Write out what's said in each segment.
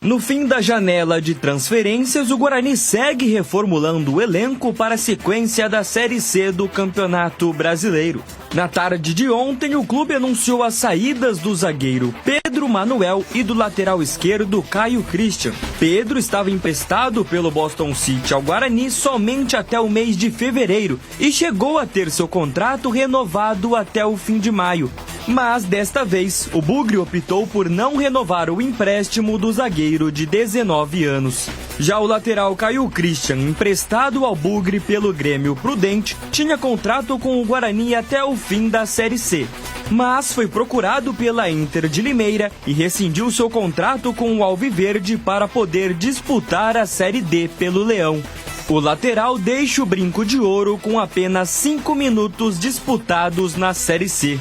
No fim da janela de transferências, o Guarani segue reformulando o elenco para a sequência da Série C do Campeonato Brasileiro. Na tarde de ontem, o clube anunciou as saídas do zagueiro Pedro Manuel e do lateral esquerdo Caio Christian. Pedro estava emprestado pelo Boston City ao Guarani somente até o mês de fevereiro e chegou a ter seu contrato renovado até o fim de maio. Mas, desta vez, o Bugre optou por não renovar o empréstimo do zagueiro de 19 anos. Já o lateral Caio Christian, emprestado ao Bugre pelo Grêmio Prudente, tinha contrato com o Guarani até o fim da Série C. Mas foi procurado pela Inter de Limeira e rescindiu seu contrato com o Alviverde para poder disputar a Série D pelo Leão. O lateral deixa o Brinco de Ouro com apenas 5 minutos disputados na Série C.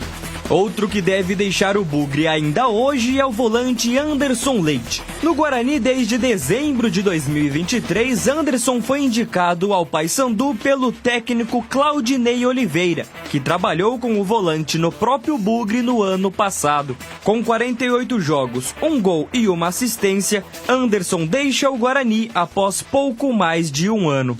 Outro que deve deixar o Bugre ainda hoje é o volante Anderson Leite. No Guarani, desde dezembro de 2023, Anderson foi indicado ao Paysandu pelo técnico Claudinei Oliveira, que trabalhou com o volante no próprio Bugre no ano passado. Com 48 jogos, 1 gol e 1 assistência, Anderson deixa o Guarani após pouco mais de 1 ano.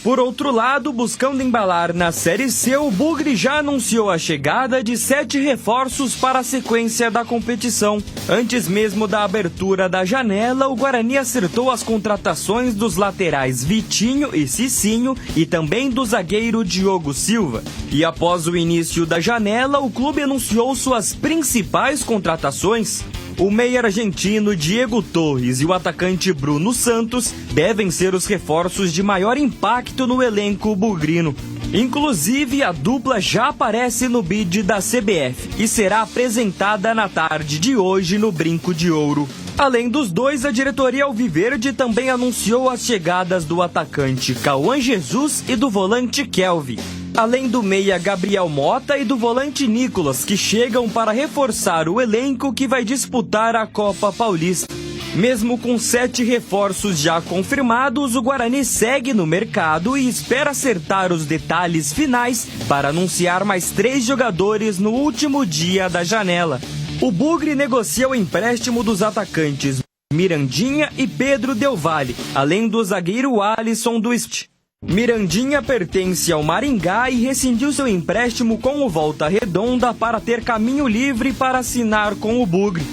Por outro lado, buscando embalar na Série C, o Bugre já anunciou a chegada de 7 reforços para a sequência da competição. Antes mesmo da abertura da janela, o Guarani acertou as contratações dos laterais Vitinho e Cicinho e também do zagueiro Diogo Silva. E após o início da janela, o clube anunciou suas principais contratações. O meia argentino Diego Torres e o atacante Bruno Santos devem ser os reforços de maior impacto no elenco bugrino. Inclusive, a dupla já aparece no bid da CBF e será apresentada na tarde de hoje no Brinco de Ouro. Além dos dois, a diretoria Alviverde também anunciou as chegadas do atacante Cauã Jesus e do volante Kelvin. Além do meia Gabriel Mota e do volante Nicolas, que chegam para reforçar o elenco que vai disputar a Copa Paulista. Mesmo com 7 reforços já confirmados, o Guarani segue no mercado e espera acertar os detalhes finais para anunciar mais 3 jogadores no último dia da janela. O Bugre negocia o empréstimo dos atacantes Mirandinha e Pedro Del Valle, além do zagueiro Alisson do Sport. Mirandinha pertence ao Maringá e rescindiu seu empréstimo com o Volta Redonda para ter caminho livre para assinar com o Bugre.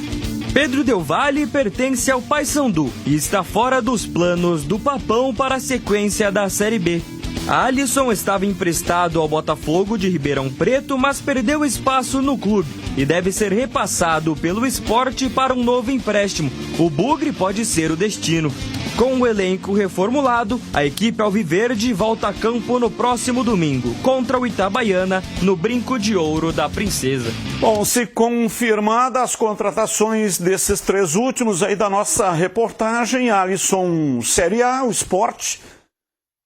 Pedro Del Valle pertence ao Paysandu e está fora dos planos do Papão para a sequência da Série B. Alisson estava emprestado ao Botafogo de Ribeirão Preto, mas perdeu espaço no clube e deve ser repassado pelo Sport para um novo empréstimo. O Bugre pode ser o destino. Com o elenco reformulado, a equipe Alviverde volta a campo no próximo domingo, contra o Itabaiana, no Brinco de Ouro da Princesa. Bom, se confirmadas as contratações desses 3 últimos aí da nossa reportagem, Alisson, Série A, o Sport,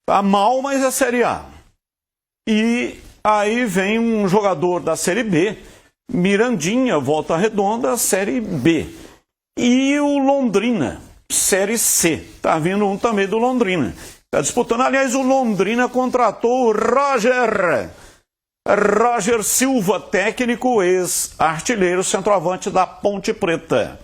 tá mal, mas é Série A. E aí vem um jogador da Série B, Mirandinha, Volta Redonda, Série B. E o Londrina, Série C. Tá vindo um também do Londrina. Tá disputando. Aliás, o Londrina contratou o Roger Silva, técnico, ex-artilheiro, centroavante da Ponte Preta.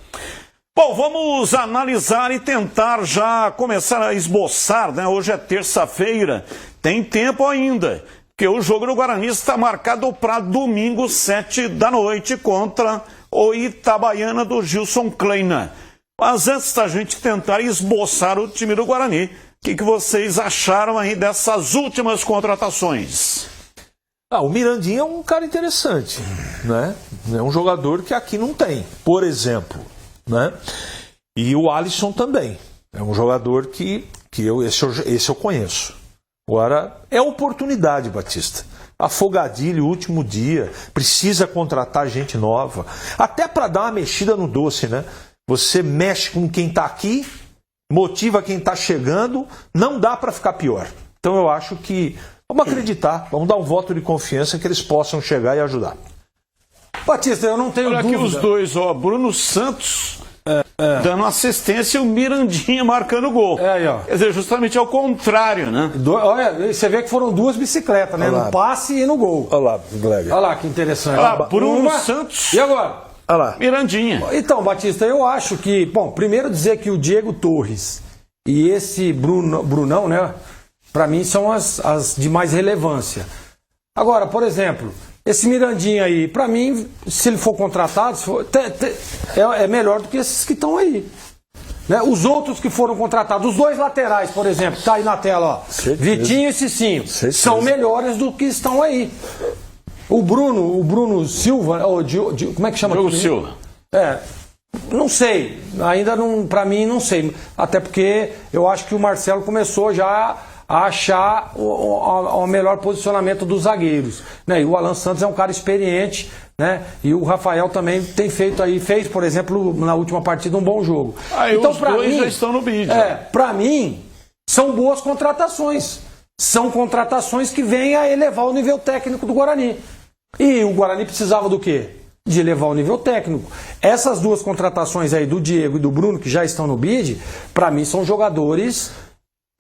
Bom, vamos analisar e tentar já começar a esboçar, né? Hoje é terça-feira, tem tempo ainda, porque o jogo do Guarani está marcado para domingo, 7 da noite, contra o Itabaiana do Gilson Kleina. Mas antes da gente tentar esboçar o time do Guarani, o que vocês acharam aí dessas últimas contratações? O Mirandinha é um cara interessante, né? É um jogador que aqui não tem, por exemplo, né? E o Alisson também. É um jogador que esse eu conheço. Agora, é oportunidade, Batista. Afogadilho, último dia, precisa contratar gente nova. Até para dar uma mexida no doce, né? Você mexe com quem está aqui, motiva quem está chegando, não dá para ficar pior. Então eu acho que vamos acreditar, vamos dar um voto de confiança que eles possam chegar e ajudar. Batista, eu não tenho dúvida. Olha aqui os dois, ó, Bruno Santos dando assistência e o Mirandinha marcando gol. Aí, ó. Quer dizer, justamente ao contrário, né? Olha, você vê que foram 2 bicicletas, né? No passe e no gol. Olha lá, Gleber. Olha lá que interessante. Olha lá, Bruno Santos. E agora? Olha lá. Mirandinha. Então, Batista, eu acho que... Bom, primeiro dizer que o Diego Torres e esse Brunão, né? Para mim são as de mais relevância. Agora, por exemplo, esse Mirandinha aí, para mim, se ele for contratado, é melhor do que esses que estão aí. Né? Os outros que foram contratados, os dois laterais, por exemplo, tá aí na tela, ó. Certeza. Vitinho e Cicinho, são melhores do que estão aí. O Bruno Silva, como é que chama? Diogo Silva. Não sei, ainda não, para mim não sei, até porque eu acho que o Marcelo começou já a achar o melhor posicionamento dos zagueiros, né? E o Alan Santos é um cara experiente, né? E o Rafael também tem fez, por exemplo, na última partida um bom jogo. Então, os dois já estão no bid. Para mim, são boas contratações. São contratações que vêm a elevar o nível técnico do Guarani. E o Guarani precisava do quê? De elevar o nível técnico. Essas duas contratações aí do Diego e do Bruno, que já estão no bid, para mim são jogadores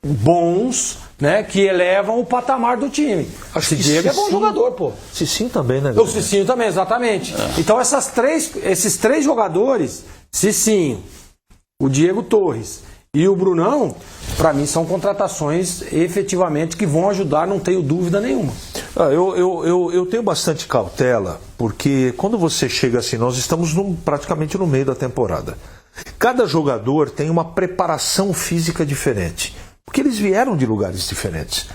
bons, né, que elevam o patamar do time. Acho que o Diego é bom jogador, pô. Cicinho também, né? O Cicinho também, exatamente. Então esses três jogadores, Cicinho, o Diego Torres e o Brunão, para mim são contratações efetivamente que vão ajudar, não tenho dúvida nenhuma. Eu tenho bastante cautela, porque quando você chega assim, nós estamos praticamente no meio da temporada. Cada jogador tem uma preparação física diferente, porque eles vieram de lugares diferentes.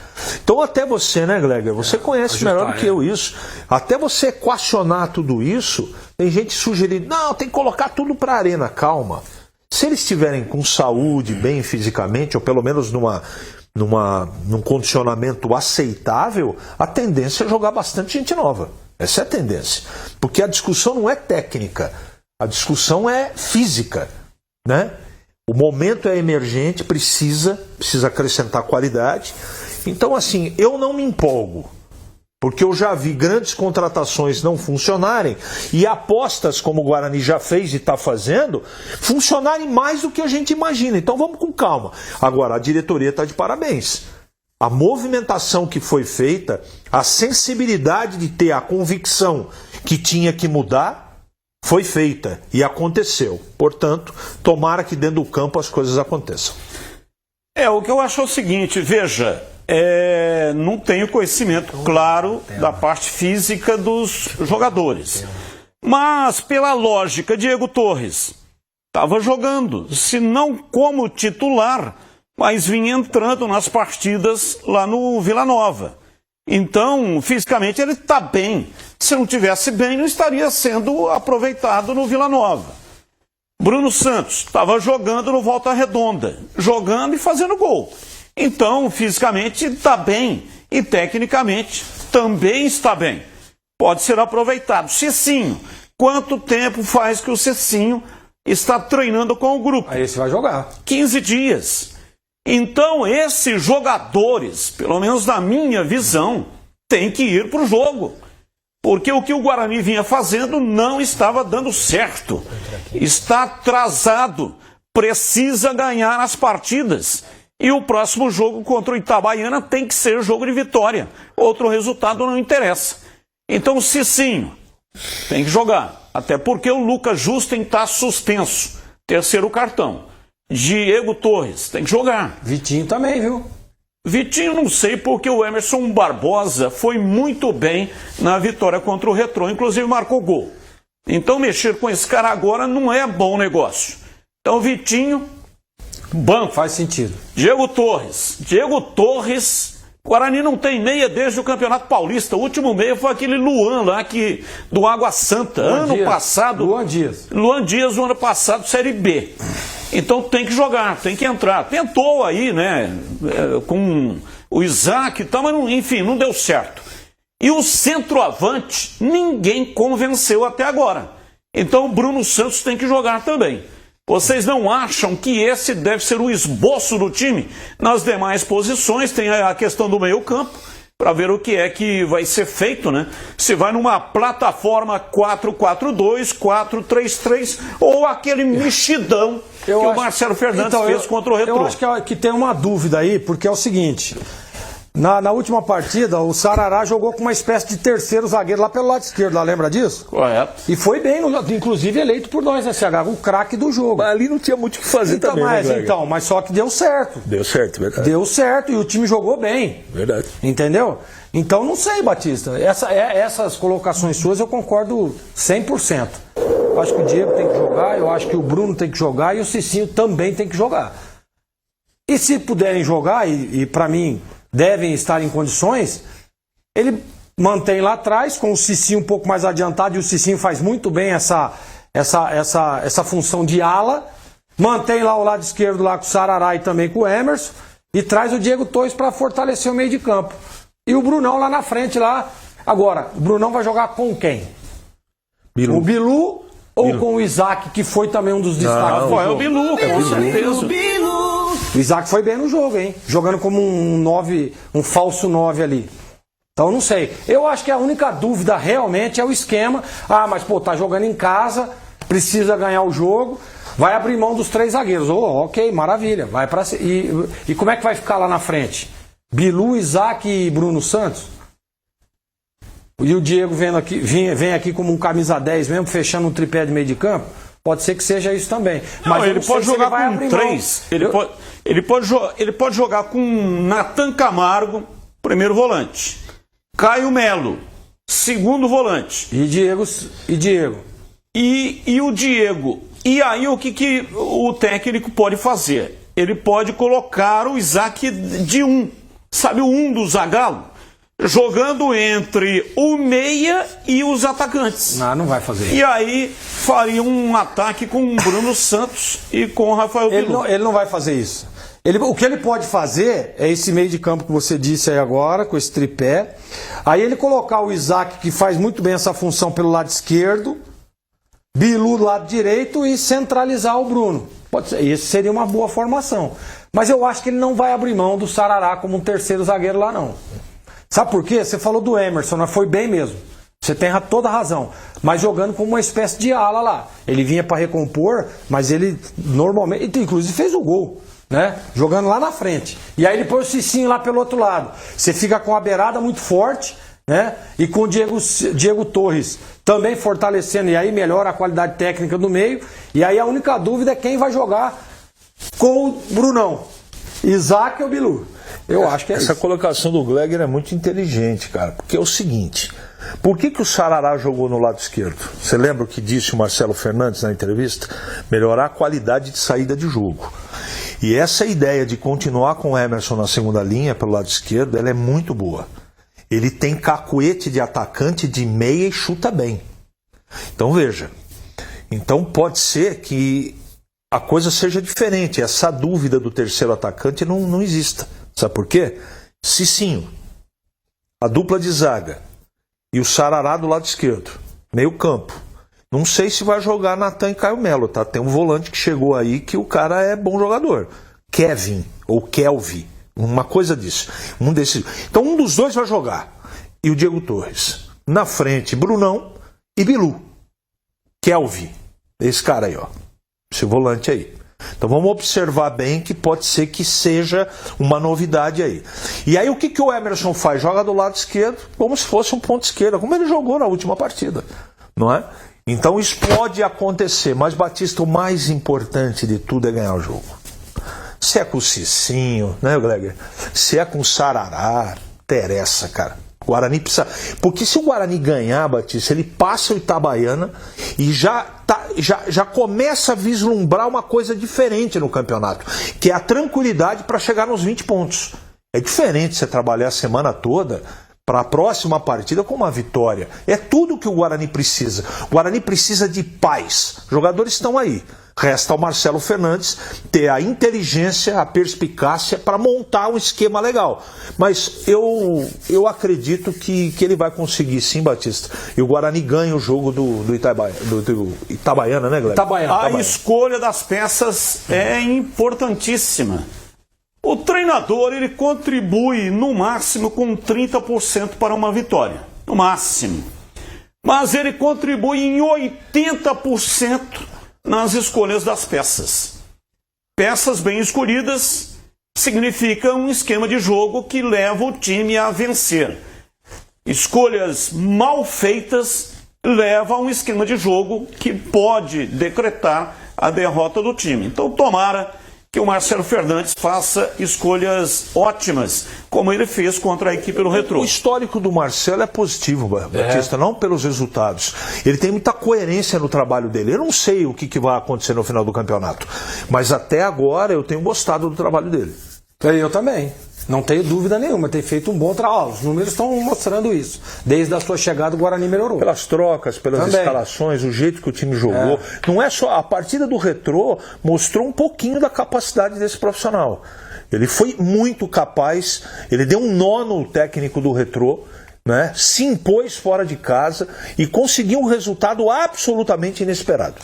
Então até você, né, Gleger, você conhece melhor do que eu isso. Até você equacionar tudo isso, tem gente sugerindo, não, tem que colocar tudo para a arena. Calma. Se eles estiverem com saúde, bem fisicamente, ou pelo menos num condicionamento aceitável, a tendência é jogar bastante gente nova. Essa é a tendência. Porque a discussão não é técnica, a discussão é física, né? O momento é emergente, precisa acrescentar qualidade. Então, assim, eu não me empolgo, porque eu já vi grandes contratações não funcionarem e apostas, como o Guarani já fez e está fazendo, funcionarem mais do que a gente imagina. Então vamos com calma. Agora, a diretoria está de parabéns. A movimentação que foi feita, a sensibilidade de ter a convicção que tinha que mudar, foi feita e aconteceu. Portanto, tomara que dentro do campo as coisas aconteçam. O que eu acho é o seguinte, veja, não tenho conhecimento claro da parte física dos jogadores. Mas, pela lógica, Diego Torres estava jogando, se não como titular, mas vinha entrando nas partidas lá no Vila Nova. Então, fisicamente, ele está bem. Se não tivesse bem, não estaria sendo aproveitado no Vila Nova. Bruno Santos estava jogando no Volta Redonda, jogando e fazendo gol. Então, fisicamente, está bem. E, tecnicamente, também está bem. Pode ser aproveitado. Cicinho, quanto tempo faz que o Cicinho está treinando com o grupo? Aí esse vai jogar. 15 dias. Então, esses jogadores, pelo menos na minha visão, têm que ir para o jogo. Porque o que o Guarani vinha fazendo não estava dando certo. Está atrasado. Precisa ganhar as partidas. E o próximo jogo contra o Itabaiana tem que ser jogo de vitória. Outro resultado não interessa. Então o Cicinho tem que jogar. Até porque o Lucas Justen está suspenso. Terceiro cartão. Diego Torres tem que jogar. Vitinho também, viu? Vitinho não sei, porque o Emerson Barbosa foi muito bem na vitória contra o Retrô. Inclusive marcou gol. Então mexer com esse cara agora não é bom negócio. Então Vitinho, banco. Faz sentido. Diego Torres, Guarani não tem meia desde o Campeonato Paulista. O último meia foi aquele Luan lá, do Água Santa. Luan Dias, no ano passado, Série B. Então tem que jogar, tem que entrar. Tentou aí, né, com o Isaac e tal, mas enfim, não deu certo. E o centroavante, ninguém convenceu até agora. Então o Bruno Santos tem que jogar também. Vocês não acham que esse deve ser o esboço do time? Nas demais posições tem a questão do meio-campo, para ver o que é que vai ser feito, né? Se vai numa plataforma 4-4-2, 4-3-3 ou aquele mexidão que o Marcelo Fernandes fez contra o Retrô. Eu acho que tem uma dúvida aí, porque é o seguinte, Na última partida, o Sarará jogou com uma espécie de terceiro zagueiro lá pelo lado esquerdo, lá, lembra disso? Correto. E foi bem, inclusive eleito por nós, né, CH? O craque do jogo. Mas ali não tinha muito o que fazer Então, também, mas só que deu certo. Deu certo, verdade. Deu certo e o time jogou bem. Verdade. Entendeu? Então, não sei, Batista. Essas colocações suas eu concordo 100%. Eu acho que o Diego tem que jogar, eu acho que o Bruno tem que jogar e o Cicinho também tem que jogar. E se puderem jogar, e para mim devem estar em condições, ele mantém lá atrás com o Cicinho um pouco mais adiantado, e o Cicinho faz muito bem essa função de ala, mantém lá o lado esquerdo lá com o Sarará e também com o Emerson, e traz o Diego Torres para fortalecer o meio de campo. E o Brunão lá na frente lá. Agora, o Brunão vai jogar com quem? Bilu. O Bilu ou com o Isaac, que foi também um dos destaques? Foi o Bilu, com certeza. O Isaac foi bem no jogo, hein? Jogando como um 9, um falso 9 ali. Então, não sei. Eu acho que a única dúvida realmente é o esquema. Ah, mas pô, tá jogando em casa, precisa ganhar o jogo, vai abrir mão dos 3 zagueiros. Ok, maravilha. Vai pra... e como é que vai ficar lá na frente? Bilu, Isaac e Bruno Santos? E o Diego vem aqui como um camisa 10 mesmo, fechando um tripé de meio de campo? Pode ser que seja isso também. Mas Mas ele pode jogar com 3. Ele pode jogar com Natan Camargo, primeiro volante. Caio Melo, segundo volante. E Diego. E o Diego. E aí o que o técnico pode fazer? Ele pode colocar o Isaac de 1. Sabe o 1 do Zagallo? Jogando entre o meia e os atacantes. Não vai fazer isso. E aí faria um ataque com o Bruno Santos e com o Rafael Bilu. Ele não vai fazer isso. O que ele pode fazer é esse meio de campo que você disse aí agora, com esse tripé. Aí ele colocar o Isaac, que faz muito bem essa função pelo lado esquerdo, Bilu do lado direito e centralizar o Bruno. Pode ser, isso seria uma boa formação. Mas eu acho que ele não vai abrir mão do Sarará como um terceiro zagueiro lá, não. Sabe por quê? Você falou do Emerson, né? Foi bem mesmo. Você tem toda a razão. Mas jogando como uma espécie de ala lá. Ele vinha para recompor, mas ele normalmente, inclusive fez o gol, né? Jogando lá na frente. E aí ele põe o Cicinho lá pelo outro lado. Você fica com a beirada muito forte, né? E com o Diego Torres também fortalecendo, e aí melhora a qualidade técnica do meio. E aí a única dúvida é quem vai jogar com o Brunão. Isaac ou Bilu? Eu acho que é isso. Essa colocação do Gleger é muito inteligente, cara, porque é o seguinte: por que o Sarará jogou no lado esquerdo? Você lembra o que disse o Marcelo Fernandes na entrevista? Melhorar a qualidade de saída de jogo. E essa ideia de continuar com o Emerson na segunda linha, pelo lado esquerdo, ela é muito boa. Ele tem cacuete de atacante de meia e chuta bem. Então veja, então pode ser que a coisa seja diferente, essa dúvida do terceiro atacante não exista. Sabe por quê? Cicinho, a dupla de zaga e o Sarará do lado esquerdo, meio campo. Não sei se vai jogar Natan e Caio Melo, tá? Tem um volante que chegou aí que o cara é bom jogador. Kevin ou Kelvin, uma coisa disso. Um desses. Então um dos dois vai jogar. E o Diego Torres. Na frente, Brunão e Bilu. Kelvin, esse cara aí, ó. Esse volante aí. Então vamos observar bem que pode ser que seja uma novidade aí. E aí o que o Emerson faz? Joga do lado esquerdo como se fosse um ponto esquerdo, como ele jogou na última partida, não é? Então isso pode acontecer, mas Batista, o mais importante de tudo é ganhar o jogo. Se é com o Cicinho, né, Gleger? Se é com o Sarará, interessa, cara. O Guarani precisa. Porque se o Guarani ganhar, Batista, ele passa o Itabaiana e já começa a vislumbrar uma coisa diferente no campeonato, que é a tranquilidade para chegar nos 20 pontos. É diferente você trabalhar a semana toda para a próxima partida com uma vitória. É tudo que o Guarani precisa. O Guarani precisa de paz. Os jogadores estão aí. Resta ao Marcelo Fernandes ter a inteligência, a perspicácia para montar um esquema legal. Mas eu acredito que ele vai conseguir sim, Batista. E o Guarani ganha o jogo do Itabaiana, né, Gleber? Itabaiana. A escolha das peças é importantíssima. O treinador, ele contribui no máximo com 30% para uma vitória. No máximo. Mas ele contribui em 80% nas escolhas das peças. Peças bem escolhidas significa um esquema de jogo que leva o time a vencer. Escolhas mal feitas levam a um esquema de jogo que pode decretar a derrota do time. Então, tomara que o Marcelo Fernandes faça escolhas ótimas, como ele fez contra a equipe do Retrô. O histórico do Marcelo é positivo, Batista, não pelos resultados. Ele tem muita coerência no trabalho dele. Eu não sei o que vai acontecer no final do campeonato, mas até agora eu tenho gostado do trabalho dele. Eu também. Não tenho dúvida nenhuma, tem feito um bom trabalho. Os números estão mostrando isso. Desde a sua chegada, o Guarani melhorou. Pelas trocas, pelas escalações, o jeito que o time jogou. Não é só a partida do Retrô mostrou um pouquinho da capacidade desse profissional. Ele foi muito capaz, ele deu um nó no técnico do Retrô, né? Se impôs fora de casa e conseguiu um resultado absolutamente inesperado.